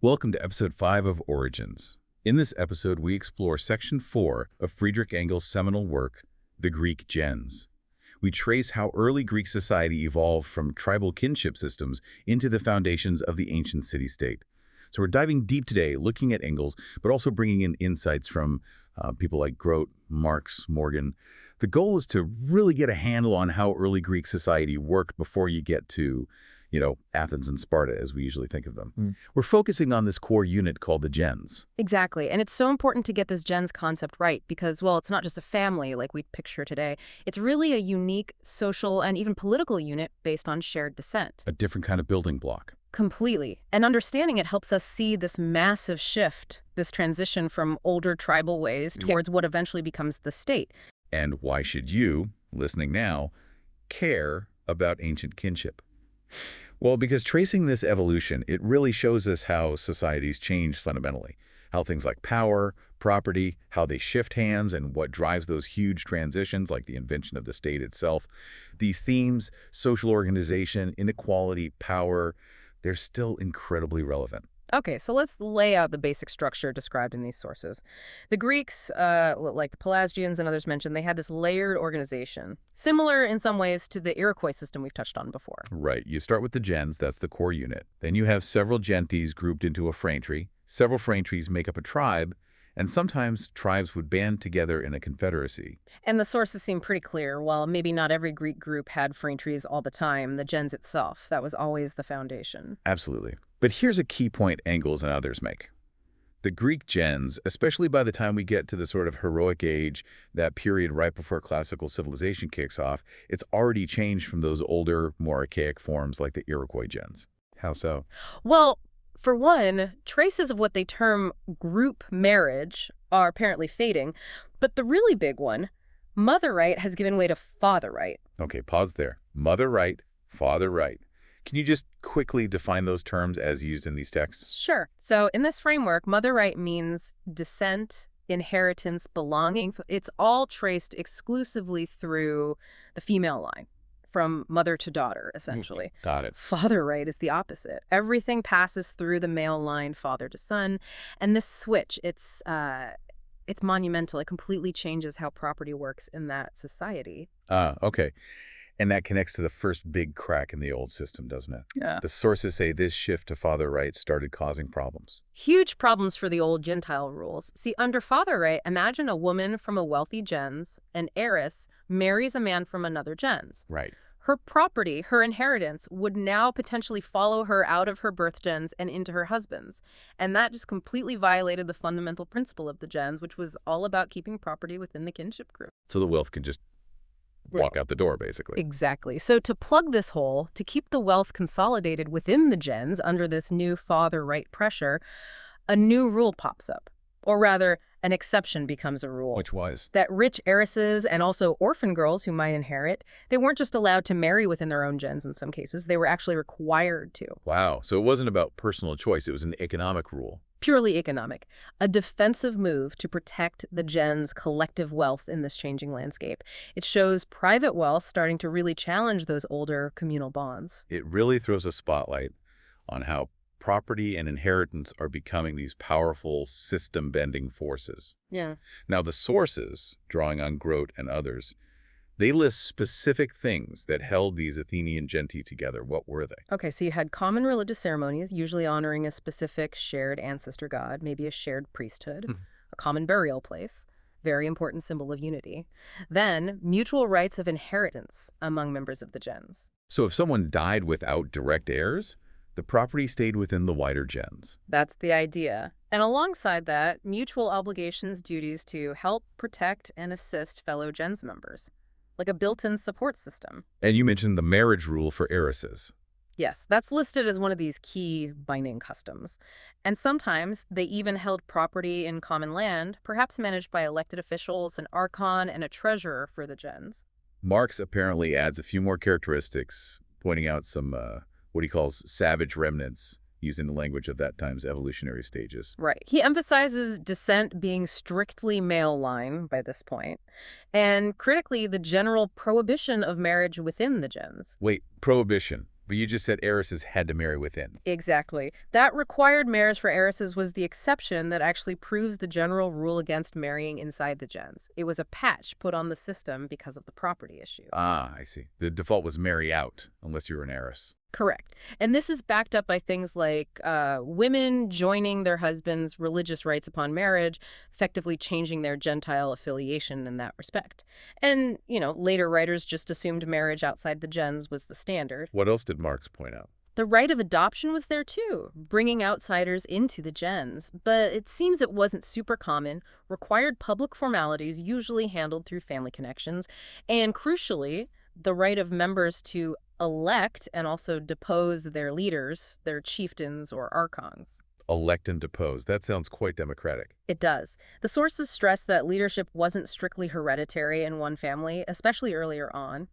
Welcome to episode 5 of Origins. In this episode, we explore section 4 of Friedrich Engels' seminal work, The Greek Gens. We trace how early Greek society evolved from tribal kinship systems into the foundations of the ancient city-state. So we're diving deep today, looking at Engels, but also bringing in insights from people like Grote, Marx, Morgan. The goal is to really get a handle on how early Greek society worked before you get to Athens and Sparta, as we usually think of them. We're focusing on this core unit called the gens. Exactly. And it's so important to get this gens concept right because, well, it's not just a family like we picture today. It's really a unique social and even political unit based on shared descent. A different kind of building block. Completely. And understanding it helps us see this massive shift, this transition from older tribal ways towards what eventually becomes the state. And why should you, listening now, care about ancient kinship? Well, because tracing this evolution, it really shows us how societies change fundamentally, how things like power, property, how they shift hands, and what drives those huge transitions like the invention of the state itself. These themes, social organization, inequality, power, they're still incredibly relevant. Okay, so let's lay out the basic structure described in these sources. The Greeks, like the Pelasgians and others mentioned, they had this layered organization, similar in some ways to the Iroquois system we've touched on before. Right. You start with the gens, that's the core unit. Then you have several gentes grouped into a phratry. Several phratries make up a tribe, and sometimes tribes would band together in a confederacy. And the sources seem pretty clear. While maybe not every Greek group had phratries all the time, the gens itself, that was always the foundation. Absolutely. But here's a key point Engels and others make. The Greek gens, especially by the time we get to the sort of heroic age, that period right before classical civilization kicks off, it's already changed from those older, more archaic forms like the Iroquois gens. How so? Well, for one, traces of what they term group marriage are apparently fading. But the really big one, mother right, has given way to father right. Okay, pause there. Mother right, father right. Can you just quickly define those terms as used in these texts? Sure. So in this framework, mother right means descent, inheritance, belonging. It's all traced exclusively through the female line, from mother to daughter, essentially. Got it. Father right is the opposite. Everything passes through the male line, father to son. And this switch, it's monumental. It completely changes how property works in that society. Okay. And that connects to the first big crack in the old system, doesn't it? Yeah. The sources say this shift to father right started causing problems. Huge problems for the old gentile rules. See, under father right, imagine a woman from a wealthy gens, an heiress, marries a man from another gens. Right. Her property, her inheritance, would now potentially follow her out of her birth gens and into her husband's. And that just completely violated the fundamental principle of the gens, which was all about keeping property within the kinship group. So the wealth can just walk out the door, basically. Exactly. So to plug this hole, to keep the wealth consolidated within the gens under this new father right pressure, a new rule pops up. Or rather, an exception becomes a rule. Which was? That rich heiresses and also orphan girls who might inherit, they weren't just allowed to marry within their own gens in some cases. They were actually required to. Wow. So it wasn't about personal choice. It was an economic rule. Purely economic. A defensive move to protect the gens' collective wealth in this changing landscape. It shows private wealth starting to really challenge those older communal bonds. It really throws a spotlight on how property and inheritance are becoming these powerful system-bending forces. Yeah. Now, the sources, drawing on Grote and others, they list specific things that held these Athenian genti together. What were they? Okay, so you had common religious ceremonies, usually honoring a specific shared ancestor god, maybe a shared priesthood, a common burial place, very important symbol of unity. Then, mutual rights of inheritance among members of the gens. So if someone died without direct heirs, the property stayed within the wider gens. That's the idea. And alongside that, mutual obligations, duties to help, protect, and assist fellow gens members. Like a built-in support system. And you mentioned the marriage rule for heiresses. Yes, that's listed as one of these key binding customs. And sometimes they even held property in common land, perhaps managed by elected officials, an archon, and a treasurer for the gens. Marx apparently adds a few more characteristics, pointing out some, what he calls savage remnants, using the language of that time's evolutionary stages. Right. He emphasizes descent being strictly male line by this point, and critically, the general prohibition of marriage within the gens. Wait, prohibition. But you just said heiresses had to marry within. Exactly. That required marriage for heiresses was the exception that actually proves the general rule against marrying inside the gens. It was a patch put on the system because of the property issue. Ah, I see. The default was marry out, unless you were an heiress. Correct. And this is backed up by things like women joining their husbands' religious rites upon marriage, effectively changing their gentile affiliation in that respect. And, later writers just assumed marriage outside the gens was the standard. What else did Marx point out? The right of adoption was there too, bringing outsiders into the gens. But it seems it wasn't super common, required public formalities usually handled through family connections, and crucially, the right of members to elect and also depose their leaders, their chieftains or archons. Elect and depose. That sounds quite democratic. It does. The sources stress that leadership wasn't strictly hereditary in one family, especially earlier on.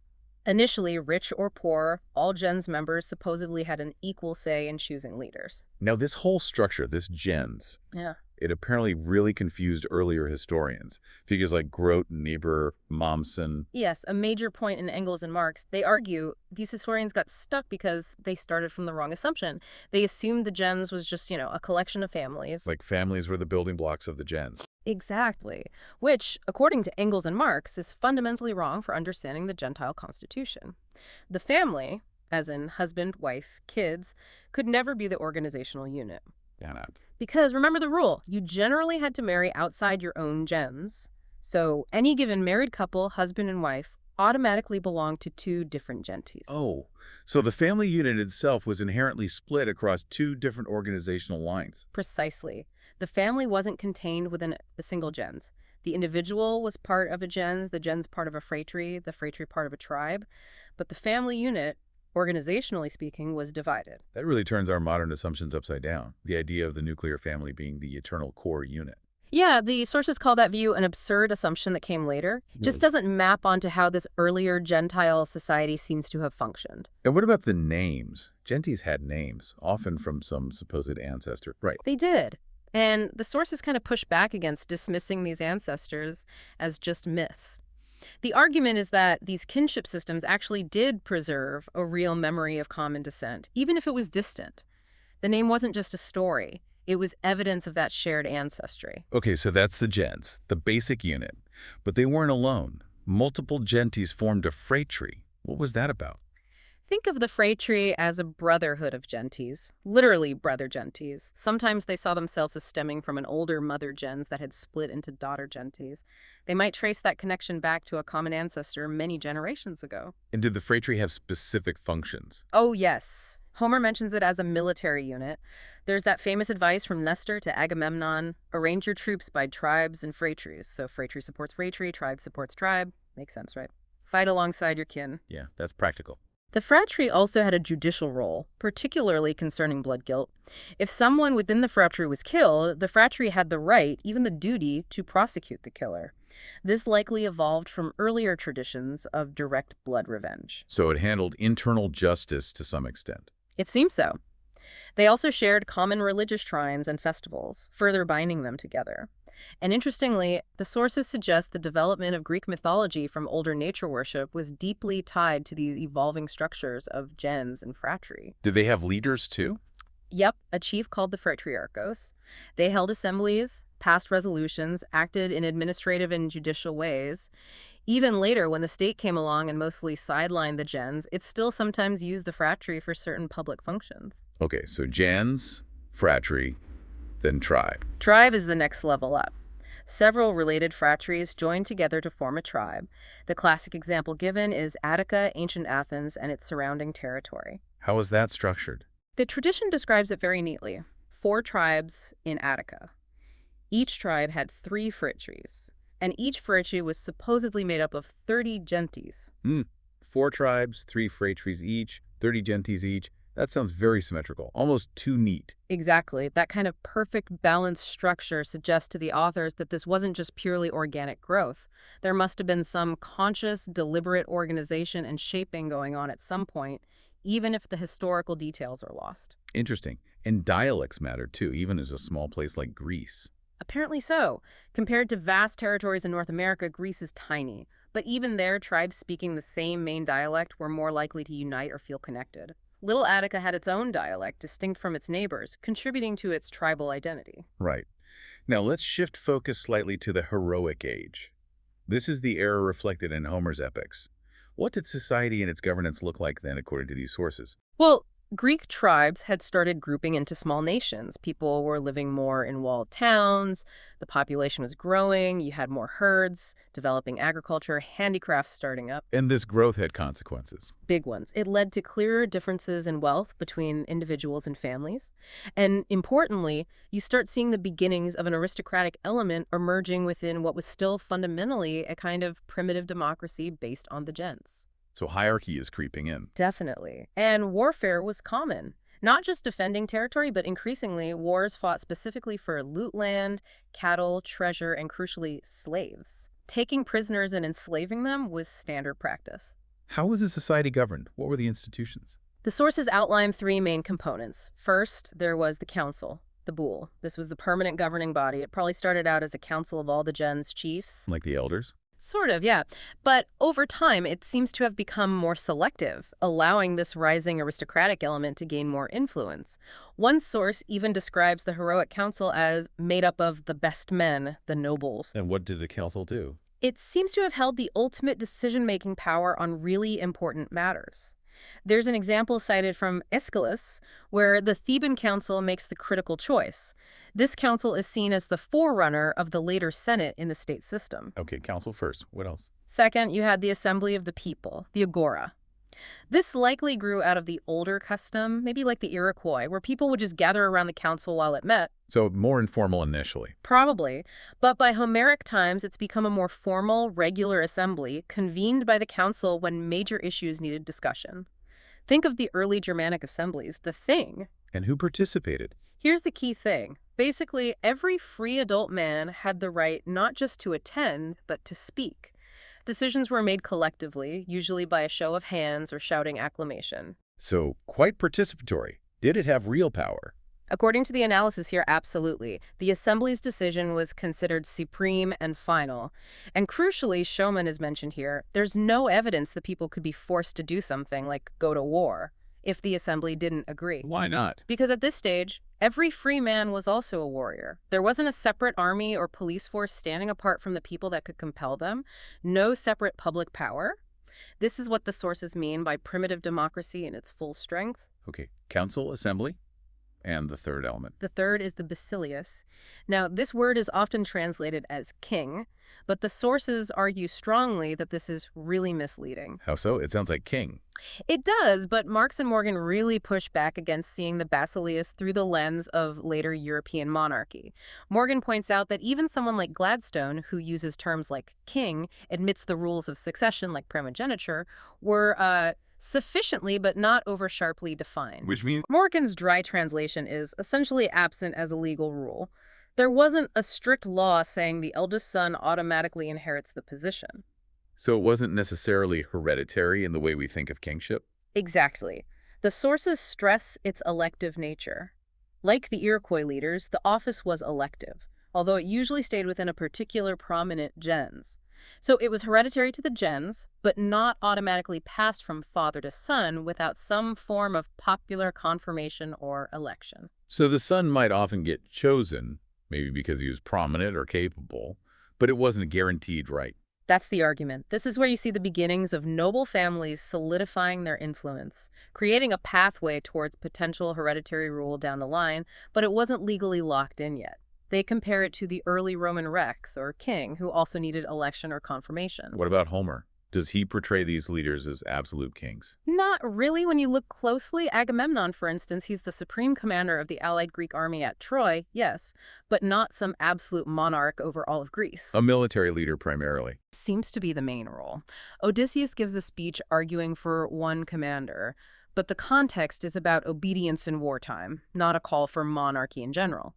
Initially, rich or poor, all gens members supposedly had an equal say in choosing leaders. Now, this whole structure, this gens, Yeah. it apparently really confused earlier historians. Figures like Grote, Niebuhr, Mommsen. Yes, a major point in Engels and Marx. They argue these historians got stuck because they started from the wrong assumption. They assumed the gens was just, a collection of families. Like families were the building blocks of the gens. Exactly. Which, according to Engels and Marx, is fundamentally wrong for understanding the Gentile constitution. The family, as in husband, wife, kids, could never be the organizational unit. Cannot. Because remember the rule, you generally had to marry outside your own gens. So any given married couple, husband and wife, automatically belonged to two different gentes. Oh, so the family unit itself was inherently split across two different organizational lines. Precisely. The family wasn't contained within a single gens. The individual was part of a gens, the gens part of a phratry, the phratry part of a tribe. But the family unit, organizationally speaking, was divided. That really turns our modern assumptions upside down, the idea of the nuclear family being the eternal core unit. Yeah, the sources call that view an absurd assumption that came later. Just doesn't map onto how this earlier Gentile society seems to have functioned. And what about the names? Gentes had names, often from some supposed ancestor. Right. They did. And the sources kind of push back against dismissing these ancestors as just myths. The argument is that these kinship systems actually did preserve a real memory of common descent, even if it was distant. The name wasn't just a story. It was evidence of that shared ancestry. Okay, so that's the gens, the basic unit. But they weren't alone. Multiple gentes formed a phratry. What was that about? Think of the phratry as a brotherhood of gentes, literally brother gentes. Sometimes they saw themselves as stemming from an older mother gens that had split into daughter gentes. They might trace that connection back to a common ancestor many generations ago. And did the phratry have specific functions? Oh, yes. Homer mentions it as a military unit. There's that famous advice from Nestor to Agamemnon, arrange your troops by tribes and phratries. So phratry supports phratry, tribe supports tribe. Makes sense, right? Fight alongside your kin. Yeah, that's practical. The phratry also had a judicial role, particularly concerning blood guilt. If someone within the phratry was killed, the phratry had the right, even the duty, to prosecute the killer. This likely evolved from earlier traditions of direct blood revenge. So it handled internal justice to some extent. It seems so. They also shared common religious shrines and festivals, further binding them together. And interestingly, the sources suggest the development of Greek mythology from older nature worship was deeply tied to these evolving structures of gens and phratry. Did they have leaders too? Yep, a chief called the phratriarchos. They held assemblies, passed resolutions, acted in administrative and judicial ways. Even later, when the state came along and mostly sidelined the gens, it still sometimes used the phratry for certain public functions. Okay, so gens, phratry, then tribe. Tribe is the next level up. Several related phratries joined together to form a tribe. The classic example given is Attica, ancient Athens, and its surrounding territory. How was that structured? The tradition describes it very neatly. 4 tribes in Attica. Each tribe had 3 phratries, and each phratry was supposedly made up of 30 gentes. 4 tribes, 3 phratries each, 30 gentes each. That sounds very symmetrical, almost too neat. Exactly. That kind of perfect balanced structure suggests to the authors that this wasn't just purely organic growth. There must have been some conscious, deliberate organization and shaping going on at some point, even if the historical details are lost. Interesting. And dialects mattered too, even as a small place like Greece. Apparently so. Compared to vast territories in North America, Greece is tiny. But even there, tribes speaking the same main dialect were more likely to unite or feel connected. Little Attica had its own dialect, distinct from its neighbors, contributing to its tribal identity. Right. Now let's shift focus slightly to the heroic age. This is the era reflected in Homer's epics. What did society and its governance look like then, according to these sources? Well, Greek tribes had started grouping into small nations. People were living more in walled towns, the population was growing, you had more herds, developing agriculture, handicrafts starting up. And this growth had consequences. Big ones. It led to clearer differences in wealth between individuals and families. And importantly, you start seeing the beginnings of an aristocratic element emerging within what was still fundamentally a kind of primitive democracy based on the gents. So hierarchy is creeping in. Definitely. And warfare was common. Not just defending territory, but increasingly, wars fought specifically for loot land, cattle, treasure, and crucially, slaves. Taking prisoners and enslaving them was standard practice. How was the society governed? What were the institutions? The sources outline three main components. First, there was the council, the boule. This was the permanent governing body. It probably started out as a council of all the gens' chiefs. Like the elders? Sort of, yeah. But over time, it seems to have become more selective, allowing this rising aristocratic element to gain more influence. One source even describes the heroic council as made up of the best men, the nobles. And what did the council do? It seems to have held the ultimate decision-making power on really important matters. There's an example cited from Aeschylus, where the Theban council makes the critical choice. This council is seen as the forerunner of the later Senate in the state system. Okay, council first. What else? Second, you had the assembly of the people, the agora. This likely grew out of the older custom, maybe like the Iroquois, where people would just gather around the council while it met. So more informal initially. Probably. But by Homeric times, it's become a more formal, regular assembly, convened by the council when major issues needed discussion. Think of the early Germanic assemblies, the thing. And who participated? Here's the key thing. Basically, every free adult man had the right not just to attend, but to speak. Decisions were made collectively, usually by a show of hands or shouting acclamation. So quite participatory. Did it have real power? According to the analysis here, absolutely. The assembly's decision was considered supreme and final. And crucially, Schumann is mentioned here. There's no evidence that people could be forced to do something like go to war if the assembly didn't agree. Why not? Because at this stage, every free man was also a warrior. There wasn't a separate army or police force standing apart from the people that could compel them. No separate public power. This is what the sources mean by primitive democracy in its full strength. Okay, council, assembly, and the third element. The third is the basileus. Now, this word is often translated as king, but the sources argue strongly that this is really misleading. How so? It sounds like king. It does, but Marx and Morgan really push back against seeing the basileus through the lens of later European monarchy. Morgan points out that even someone like Gladstone, who uses terms like king, admits the rules of succession like primogeniture, were sufficiently but not over sharply defined. Which means? Morgan's dry translation is essentially absent as a legal rule. There wasn't a strict law saying the eldest son automatically inherits the position. So it wasn't necessarily hereditary in the way we think of kingship? Exactly. The sources stress its elective nature. Like the Iroquois leaders, the office was elective, although it usually stayed within a particular prominent gens. So it was hereditary to the gens, but not automatically passed from father to son without some form of popular confirmation or election. So the son might often get chosen, maybe because he was prominent or capable, but it wasn't a guaranteed right. That's the argument. This is where you see the beginnings of noble families solidifying their influence, creating a pathway towards potential hereditary rule down the line, but it wasn't legally locked in yet. They compare it to the early Roman rex, or king, who also needed election or confirmation. What about Homer? Does he portray these leaders as absolute kings? Not really when you look closely. Agamemnon, for instance, he's the supreme commander of the allied Greek army at Troy, yes, but not some absolute monarch over all of Greece. A military leader primarily. Seems to be the main role. Odysseus gives a speech arguing for one commander, but the context is about obedience in wartime, not a call for monarchy in general.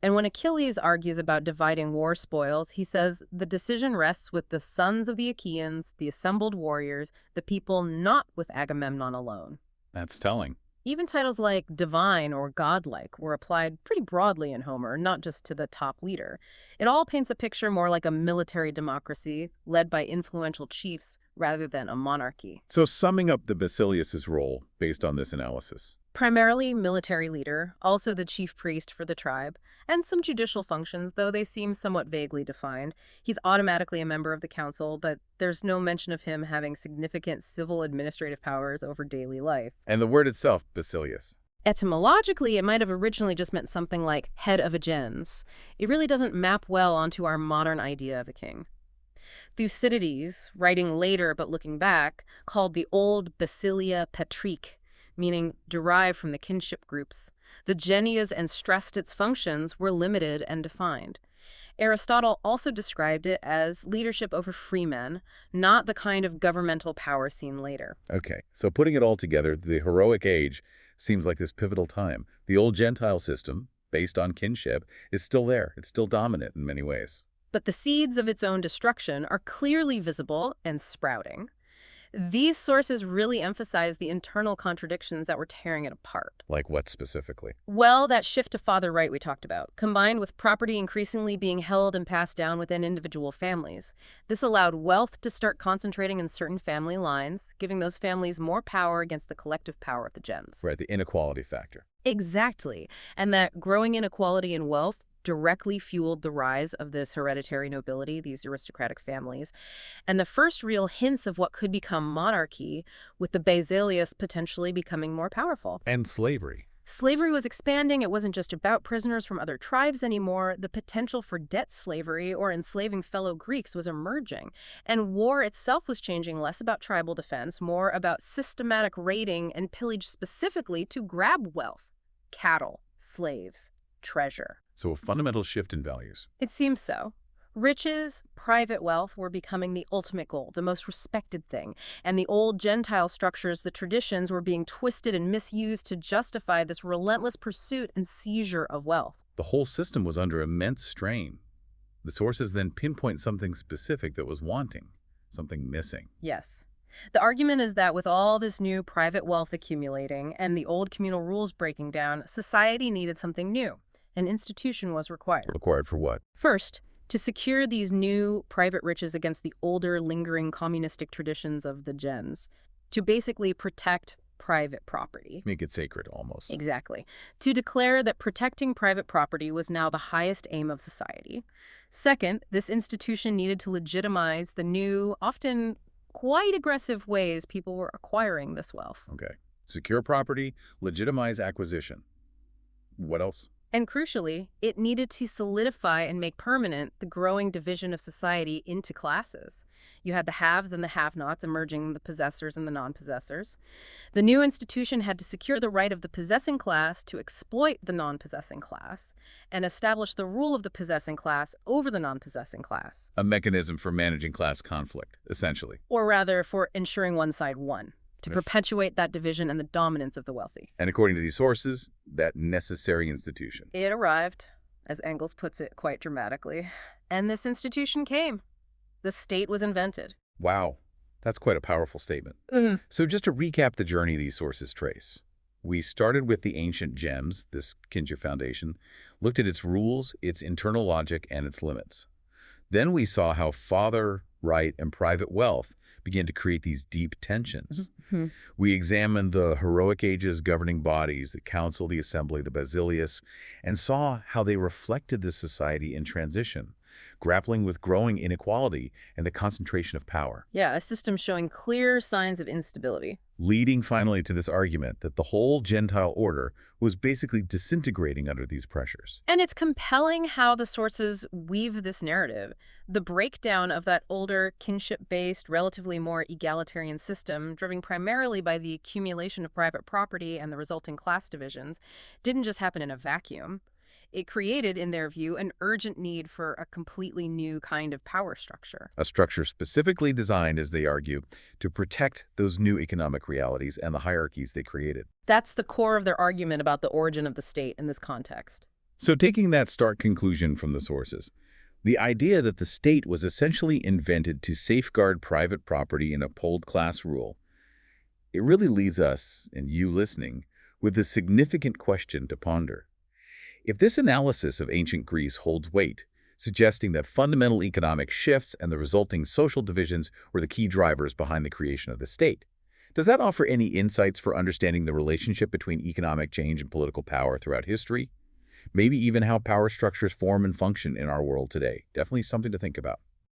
And when Achilles argues about dividing war spoils, he says the decision rests with the sons of the Achaeans, the assembled warriors, the people not with Agamemnon alone. That's telling. Even titles like divine or godlike were applied pretty broadly in Homer, not just to the top leader. It all paints a picture more like a military democracy led by influential chiefs rather than a monarchy. So summing up the basileus's role based on this analysis. Primarily military leader, also the chief priest for the tribe, and some judicial functions, though they seem somewhat vaguely defined. He's automatically a member of the council, but there's no mention of him having significant civil administrative powers over daily life. And the word itself, basileus. Etymologically, it might have originally just meant something like head of a gens. It really doesn't map well onto our modern idea of a king. Thucydides, writing later but looking back, called the old basilia patrique, meaning derived from the kinship groups. The genias and stressed its functions were limited and defined. Aristotle also described it as leadership over free men, not the kind of governmental power seen later. Okay, so putting it all together, the heroic age seems like this pivotal time. The old gentile system, based on kinship, is still there. It's still dominant in many ways. But the seeds of its own destruction are clearly visible and sprouting. These sources really emphasize the internal contradictions that were tearing it apart. Like what specifically? Well, that shift to father right we talked about, combined with property increasingly being held and passed down within individual families. This allowed wealth to start concentrating in certain family lines, giving those families more power against the collective power of the gens. Right, the inequality factor. Exactly. And that growing inequality in wealth directly fueled the rise of this hereditary nobility, these aristocratic families, and the first real hints of what could become monarchy, with the basileus potentially becoming more powerful. And slavery. Slavery was expanding. It wasn't just about prisoners from other tribes anymore. The potential for debt slavery or enslaving fellow Greeks was emerging. And war itself was changing, less about tribal defense, more about systematic raiding and pillage specifically to grab wealth, cattle, slaves, treasure. So a fundamental shift in values. It seems so. Riches, private wealth were becoming the ultimate goal, the most respected thing. And the old gentile structures, the traditions, were being twisted and misused to justify this relentless pursuit and seizure of wealth. The whole system was under immense strain. The sources then pinpoint something specific that was wanting, something missing. Yes. The argument is that with all this new private wealth accumulating and the old communal rules breaking down, society needed something new. An institution was required. Required for what? First, to secure these new private riches against the older, lingering communistic traditions of the gens. To basically protect private property. Make it sacred, almost. Exactly. To declare that protecting private property was now the highest aim of society. Second, this institution needed to legitimize the new, often quite aggressive ways people were acquiring this wealth. Okay. Secure property, legitimize acquisition. What else? And crucially, it needed to solidify and make permanent the growing division of society into classes. You had the haves and the have-nots emerging, the possessors and the non-possessors. The new institution had to secure the right of the possessing class to exploit the non-possessing class and establish the rule of the possessing class over the non-possessing class. A mechanism for managing class conflict, essentially. Or rather, for ensuring one side won. To Yes. perpetuate that division and the dominance of the wealthy. And according to these sources, that necessary institution. It arrived, as Engels puts it quite dramatically, and this institution came. The state was invented. Wow, that's quite a powerful statement. So just to recap the journey these sources trace, we started with the ancient gems, this kinship foundation, looked at its rules, its internal logic, and its limits. Then we saw how father, right, and private wealth began to create these deep tensions. We examined the heroic age's governing bodies, the council, the assembly, the basileus, and saw how they reflected this society in transition, grappling with growing inequality and the concentration of power. Yeah, a system showing clear signs of instability. Leading finally to this argument that the whole Gentile order was basically disintegrating under these pressures. And it's compelling how the sources weave this narrative. The breakdown of that older, kinship-based, relatively more egalitarian system, driven primarily by the accumulation of private property and the resulting class divisions, didn't just happen in a vacuum. It created, in their view, an urgent need for a completely new kind of power structure. A structure specifically designed, as they argue, to protect those new economic realities and the hierarchies they created. That's the core of their argument about the origin of the state in this context. So taking that stark conclusion from the sources, the idea that the state was essentially invented to safeguard private property and uphold class rule, it really leaves us, and you listening, with a significant question to ponder. If this analysis of ancient Greece holds weight, suggesting that fundamental economic shifts and the resulting social divisions were the key drivers behind the creation of the state. Does that offer any insights for understanding the relationship between economic change and political power throughout history? Maybe even how power structures form and function in our world today. Definitely something to think about.